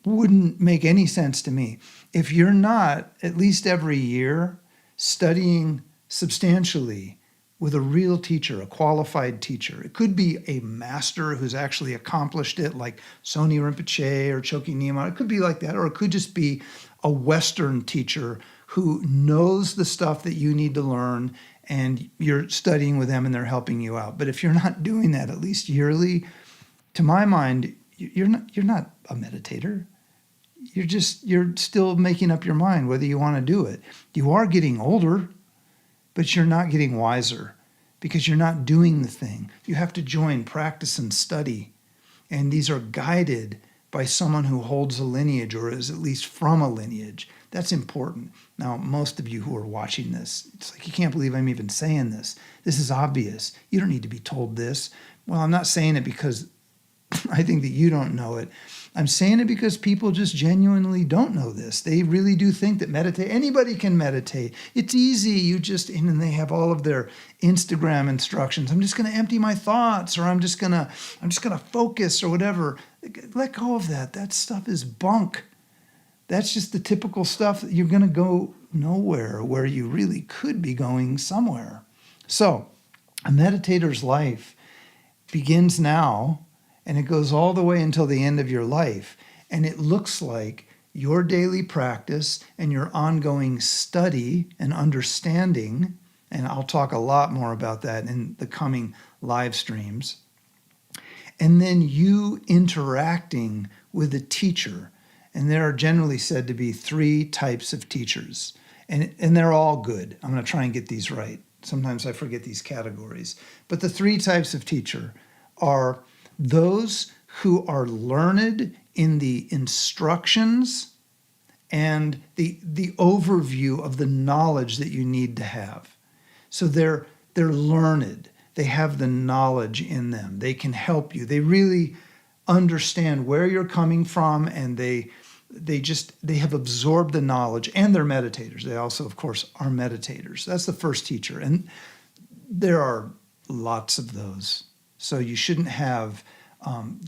wouldn't make any sense to me. If you're not, at least every year, studying substantially with a real teacher, a qualified teacher. It could be a master who's actually accomplished it, like Soni Rinpoche or Choki Nyingma. It could be like that, or it could just be a Western teacher who knows the stuff that you need to learn, and you're studying with them and they're helping you out. But if you're not doing that at least yearly, to my mind, you're not a meditator. You're still making up your mind whether you want to do it. You are getting older, but you're not getting wiser because you're not doing the thing. You have to join, practice, and study. And these are guided by someone who holds a lineage or is at least from a lineage. That's important. Now, most of you who are watching this, it's like, you can't believe I'm even saying this. This is obvious. You don't need to be told this. Well, I'm not saying it because I think that you don't know it. I'm saying it because people just genuinely don't know this. They really do think that anybody can meditate. It's easy. And they have all of their Instagram instructions. I'm just going to empty my thoughts, or I'm just going to focus, or whatever. Let go of that. That stuff is bunk. That's just the typical stuff that you're going to go nowhere where you really could be going somewhere. So a meditator's life begins now, and it goes all the way until the end of your life. And it looks like your daily practice and your ongoing study and understanding, and I'll talk a lot more about that in the coming live streams, and then you interacting with a teacher. And there are generally said to be 3 types of teachers, and they're all good. I'm going to try and get these right. Sometimes I forget these categories. But the 3 types of teacher are those who are learned in the instructions and the overview of the knowledge that you need to have. So they're learned. They have the knowledge in them. They can help you. They really understand where you're coming from, and they have absorbed the knowledge, and they're meditators. They also, of course, are meditators. That's the first teacher. And there are lots of those. So you shouldn't have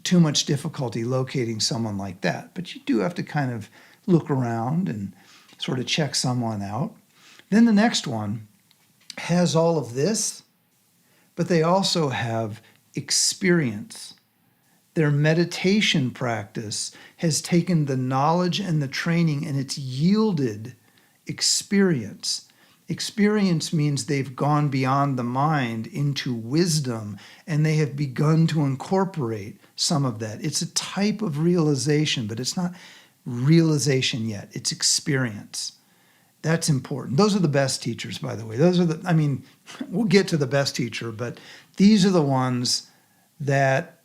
too much difficulty locating someone like that. But you do have to kind of look around and sort of check someone out. Then the next one has all of this, but they also have experience. Their meditation practice has taken the knowledge and the training, and it's yielded experience. Experience means they've gone beyond the mind into wisdom, and they have begun to incorporate some of that. It's a type of realization, but it's not realization yet. It's experience. That's important. Those are the best teachers, by the way. We'll get to the best teacher, but these are the ones that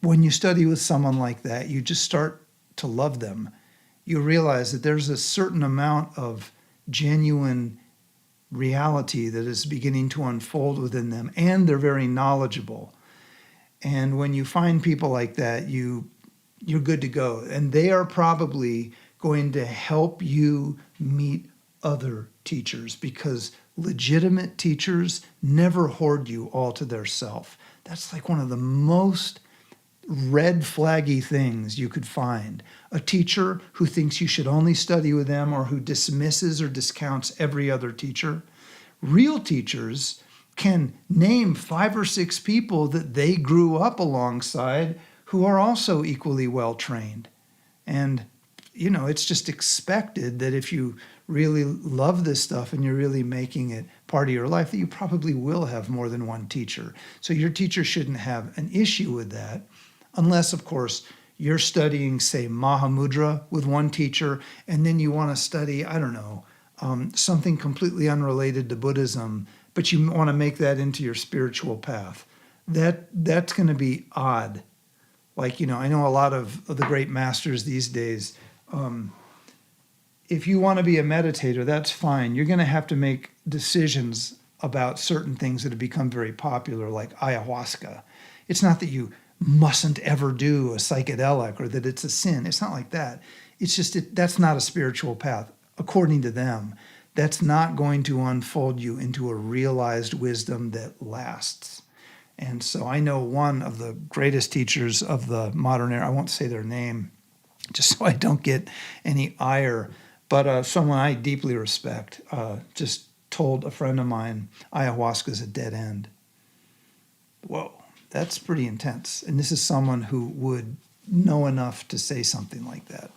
when you study with someone like that, you just start to love them. You realize that there's a certain amount of genuine reality that is beginning to unfold within them, and they're very knowledgeable. And when you find people like that, you're good to go. And they are probably going to help you meet other teachers, because legitimate teachers never hoard you all to their self. That's like one of the most red flaggy things you could find. A teacher who thinks you should only study with them, or who dismisses or discounts every other teacher. Real teachers can name 5 or 6 people that they grew up alongside who are also equally well trained. And, it's just expected that if you really love this stuff and you're really making it part of your life, that you probably will have more than one teacher. So your teacher shouldn't have an issue with that. Unless, of course, you're studying, say, Mahamudra with one teacher, and then you want to study, I don't know, something completely unrelated to Buddhism, but you want to make that into your spiritual path. That's going to be odd. Like, I know a lot of the great masters these days. If you want to be a meditator, that's fine. You're going to have to make decisions about certain things that have become very popular, like ayahuasca. It's not that you mustn't ever do a psychedelic or that it's a sin. It's not like that. It's just that's not a spiritual path. According to them, that's not going to unfold you into a realized wisdom that lasts. And so I know one of the greatest teachers of the modern era, I won't say their name, just so I don't get any ire, but someone I deeply respect just told a friend of mine, ayahuasca is a dead end. Whoa, that's pretty intense. And this is someone who would know enough to say something like that.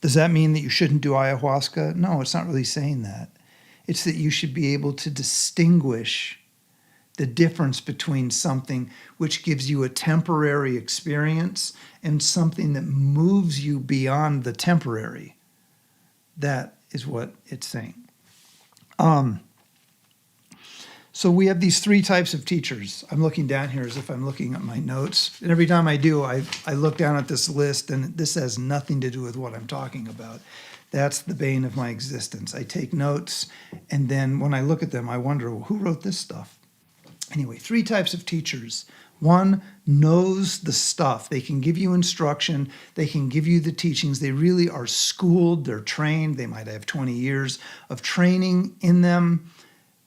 Does that mean that you shouldn't do ayahuasca? No, it's not really saying that. It's that you should be able to distinguish the difference between something which gives you a temporary experience and something that moves you beyond the temporary. That is what it's saying. So we have these three types of teachers. I'm looking down here as if I'm looking at my notes. And every time I do, I look down at this list, and this has nothing to do with what I'm talking about. That's the bane of my existence. I take notes, and then when I look at them, I wonder, well, who wrote this stuff? Anyway, three types of teachers. One knows the stuff. They can give you instruction. They can give you the teachings. They really are schooled. They're trained. They might have 20 years of training in them.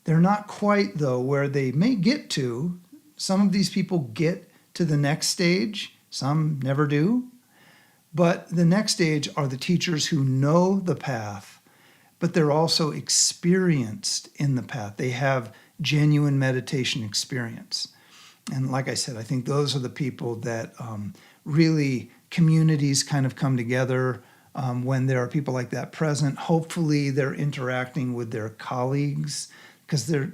They're not quite, though, where they may get to. Some of these people get to the next stage. Some never do. But the next stage are the teachers who know the path, but they're also experienced in the path. They have genuine meditation experience. And like I said, I think those are the people that really communities kind of come together when there are people like that present. Hopefully they're interacting with their colleagues, because they're,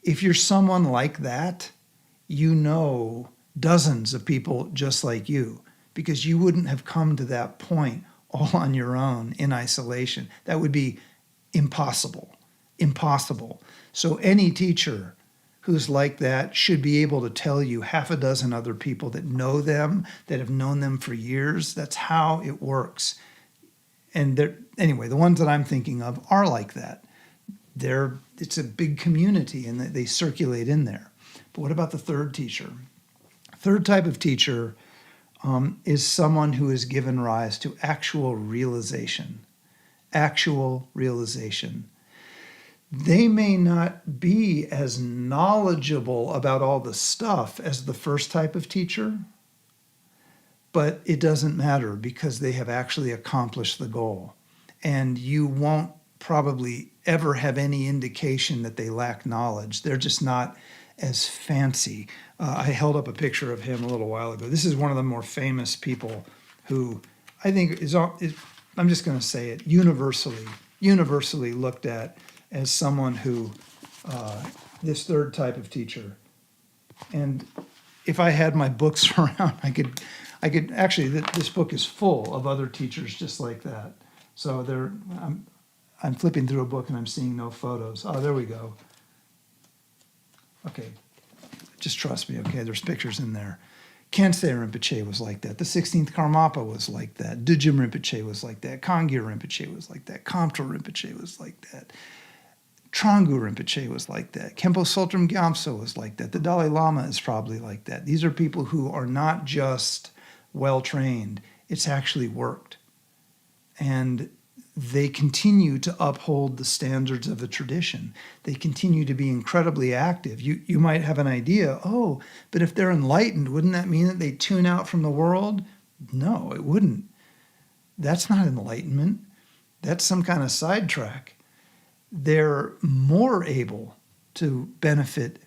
if you're someone like that, dozens of people just like you, because you wouldn't have come to that point all on your own in isolation. That would be impossible. So any teacher who's like that should be able to tell you half a dozen other people that know them, that have known them for years. That's how it works. And anyway, the ones that I'm thinking of are like that. It's a big community, and they circulate in there. But what about the third teacher? Third type of teacher is someone who has given rise to actual realization. Actual realization. They may not be as knowledgeable about all the stuff as the first type of teacher, but it doesn't matter because they have actually accomplished the goal. And you won't probably ever have any indication that they lack knowledge. They're just not as fancy. I held up a picture of him a little while ago. This is one of the more famous people who I think is I'm just going to say it, universally looked at as someone who, this third type of teacher. And if I had my books around, I could actually, this book is full of other teachers just like that. So I'm flipping through a book and I'm seeing no photos. Oh, there we go. Okay, just trust me, okay? There's pictures in there. Khyentse Rinpoche was like that. The 16th Karmapa was like that. Dudjom Rinpoche was like that. Kangir Rinpoche was like that. Kamtrul Rinpoche was like that. Trangu Rinpoche was like that. Khenpo Sultram Gyamtso was like that. The Dalai Lama is probably like that. These are people who are not just well-trained. It's actually worked. And they continue to uphold the standards of the tradition. They continue to be incredibly active. You might have an idea, but if they're enlightened, wouldn't that mean that they tune out from the world? No, it wouldn't. That's not enlightenment. That's some kind of sidetrack. They're more able to benefit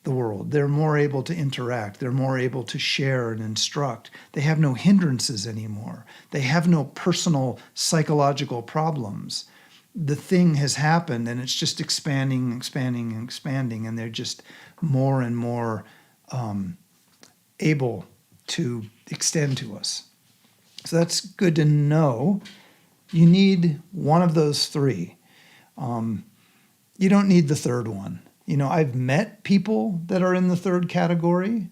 the world. They're more able to interact. They're more able to share and instruct. They have no hindrances anymore. They have no personal psychological problems. The thing has happened and it's just expanding, and they're just more and more able to extend to us. So that's good to know. You need one of those three. You don't need the third one. I've met people that are in the third category,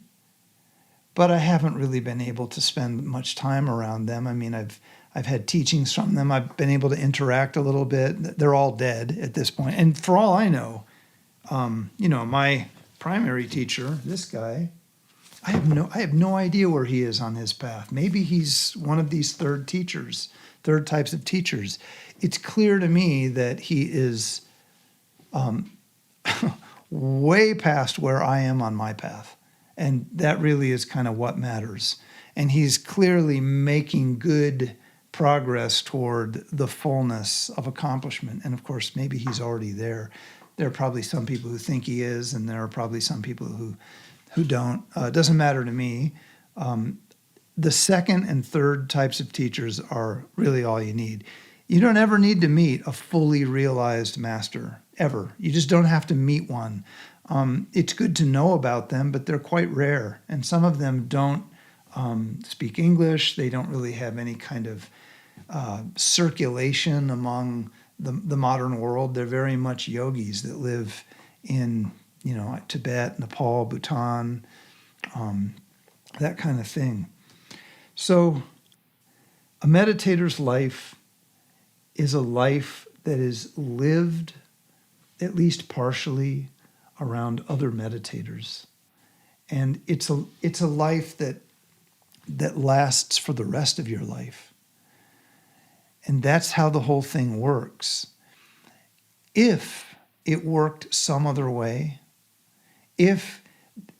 but I haven't really been able to spend much time around them. I mean, I've had teachings from them. I've been able to interact a little bit. They're all dead at this point. And for all I know, my primary teacher, this guy, I have no idea where he is on his path. Maybe he's one of these third types of teachers. It's clear to me that he is way past where I am on my path. And that really is kind of what matters. And he's clearly making good progress toward the fullness of accomplishment. And of course, maybe he's already there. There are probably some people who think he is, and there are probably some people who don't. It doesn't matter to me. The second and third types of teachers are really all you need. You don't ever need to meet a fully realized master, ever. You just don't have to meet one. It's good to know about them, but they're quite rare. And some of them don't speak English. They don't really have any kind of circulation among the modern world. They're very much yogis that live in, Tibet, Nepal, Bhutan, that kind of thing. So a meditator's life is a life that is lived, at least partially, around other meditators. And it's a life that lasts for the rest of your life. And that's how the whole thing works. If it worked some other way, if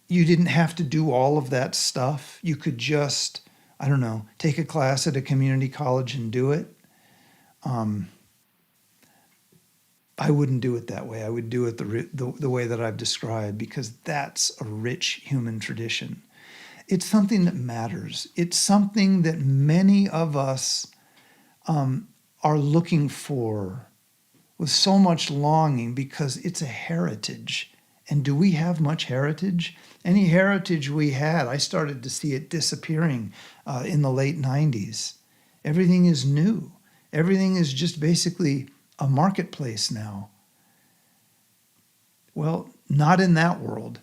you didn't have to do all of that stuff, you could just, take a class at a community college and do it, I wouldn't do it that way. I would do it the way that I've described, because that's a rich human tradition. It's something that matters. It's something that many of us are looking for with so much longing, because it's a heritage. And do we have much heritage? Any heritage we had, I started to see it disappearing in the late 90s. Everything is new. Everything is just basically a marketplace now. Well, not in that world.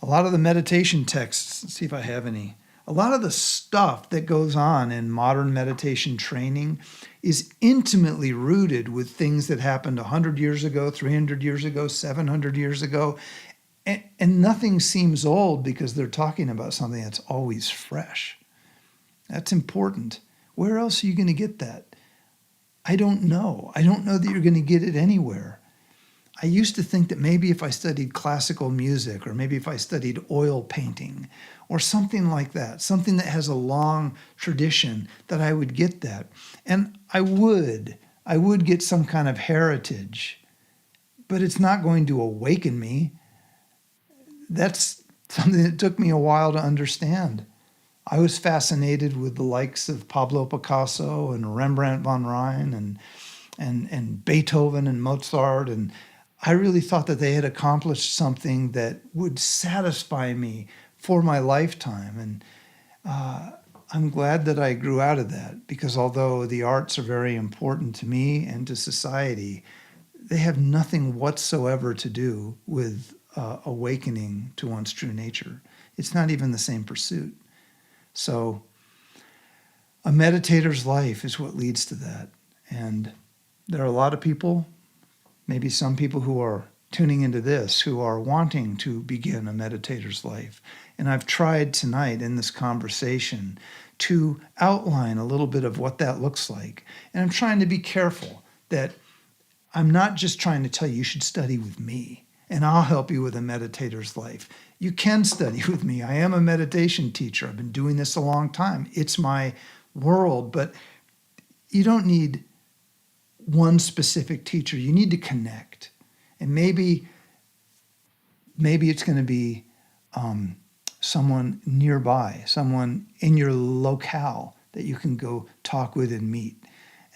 A lot of the meditation texts, let's see if I have any. A lot of the stuff that goes on in modern meditation training is intimately rooted with things that happened 100 years ago, 300 years ago, 700 years ago. And nothing seems old because they're talking about something that's always fresh. That's important. Where else are you going to get that? I don't know. I don't know that you're going to get it anywhere. I used to think that maybe if I studied classical music, or maybe if I studied oil painting or something like that, something that has a long tradition, that I would get that. And I would get some kind of heritage, but it's not going to awaken me. That's something that took me a while to understand. I was fascinated with the likes of Pablo Picasso and Rembrandt van Rijn and Beethoven and Mozart, and I really thought that they had accomplished something that would satisfy me for my lifetime. And I'm glad that I grew out of that, because although the arts are very important to me and to society, they have nothing whatsoever to do with awakening to one's true nature. It's not even the same pursuit. So a meditator's life is what leads to that. And there are a lot of people, maybe some people who are tuning into this, who are wanting to begin a meditator's life. And I've tried tonight in this conversation to outline a little bit of what that looks like. And I'm trying to be careful that I'm not just trying to tell you should study with me and I'll help you with a meditator's life. You can study with me. I am a meditation teacher. I've been doing this a long time. It's my world, but you don't need one specific teacher. You need to connect. And maybe it's going to be someone nearby, someone in your locale that you can go talk with and meet.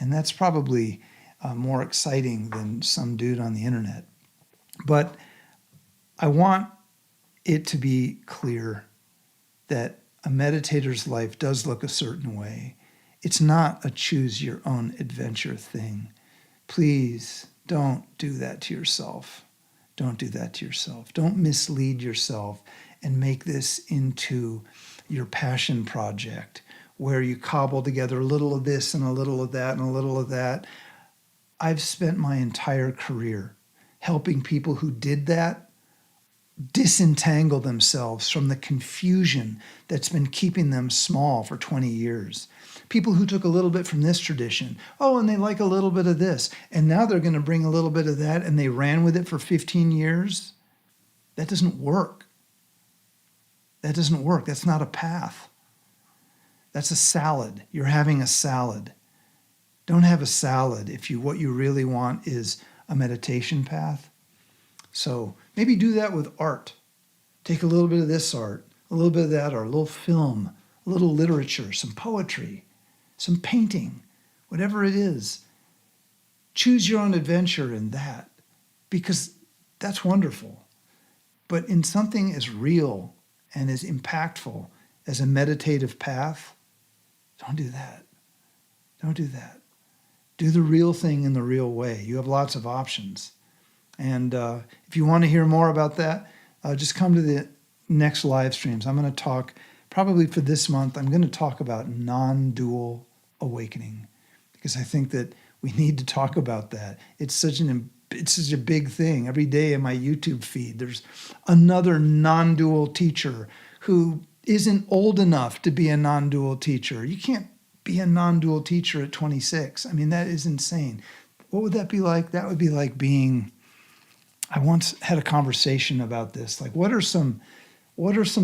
And that's probably more exciting than some dude on the internet. But I want it to be clear that a meditator's life does look a certain way. It's not a choose your own adventure thing. Please don't do that to yourself. Don't do that to yourself. Don't mislead yourself and make this into your passion project where you cobble together a little of this and a little of that and a little of that. I've spent my entire career helping people who did that disentangle themselves from the confusion that's been keeping them small for 20 years. People who took a little bit from this tradition, and they like a little bit of this, and now they're going to bring a little bit of that, and they ran with it for 15 years. That doesn't work. That doesn't work. That's not a path. That's a salad. You're having a salad. Don't have a salad if what you really want is a meditation path. So maybe do that with art. Take a little bit of this art, a little bit of that art, a little film, a little literature, some poetry, some painting, whatever it is. Choose your own adventure in that, because that's wonderful. But in something as real and as impactful as a meditative path, don't do that. Don't do that. Do the real thing in the real way. You have lots of options. And if you want to hear more about that, just come to the next live streams. I'm going to talk, probably for this month, I'm going to talk about non-dual awakening, because I think that we need to talk about that. It's such a big thing. Every day in my YouTube feed, there's another non-dual teacher who isn't old enough to be a non-dual teacher. You can't be a non-dual teacher at 26. I mean, that is insane. What would that be like? That would be like being... I once had a conversation about this. Like, what are some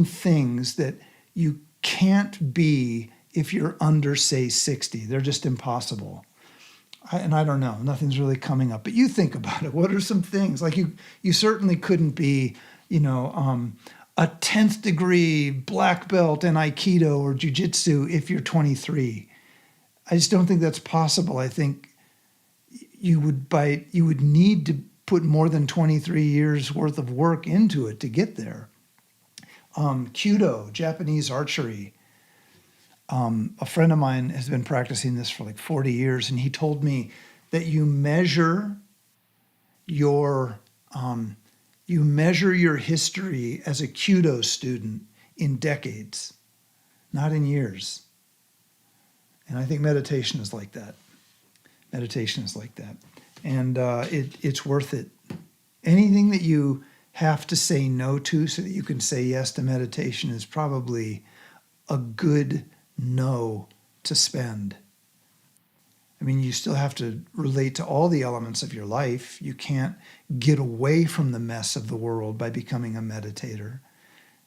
things that you can't be if you're under, say, 60? They're just impossible. I don't know. Nothing's really coming up. But you think about it. What are some things? Like, you certainly couldn't be, a 10th degree black belt in Aikido or Jiu-Jitsu if you're 23. I just don't think that's possible. I think you would need to put more than 23 years worth of work into it to get there. Kyudo, Japanese archery. A friend of mine has been practicing this for like 40 years, and he told me that you measure your history as a Kyudo student in decades, not in years. And I think meditation is like that. Meditation is like that. And it's worth it. Anything that you have to say no to so that you can say yes to meditation is probably a good no to spend. I mean, you still have to relate to all the elements of your life. You can't get away from the mess of the world by becoming a meditator.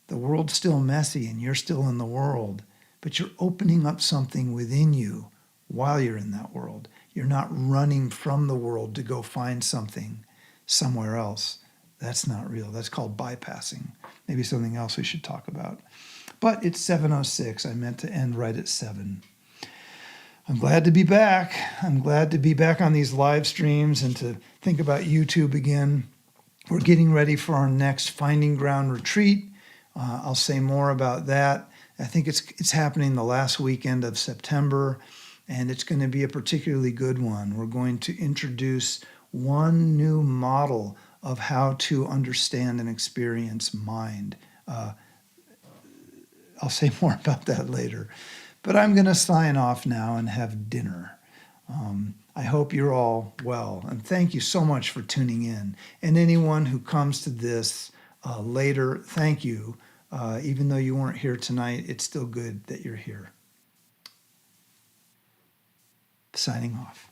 The world's still messy and you're still in the world, but you're opening up something within you while you're in that world. You're not running from the world to go find something somewhere else. That's not real. That's called bypassing. Maybe something else we should talk about. But it's 7:06. I meant to end right at 7. I'm glad to be back. I'm glad to be back on these live streams and to think about YouTube again. We're getting ready for our next Finding Ground retreat. I'll say more about that. I think it's happening the last weekend of September, and it's going to be a particularly good one. We're going to introduce one new model of how to understand and experience mind. I'll say more about that later. But I'm going to sign off now and have dinner. I hope you're all well, and thank you so much for tuning in. And anyone who comes to this later, thank you. Even though you weren't here tonight, it's still good that you're here. Signing off.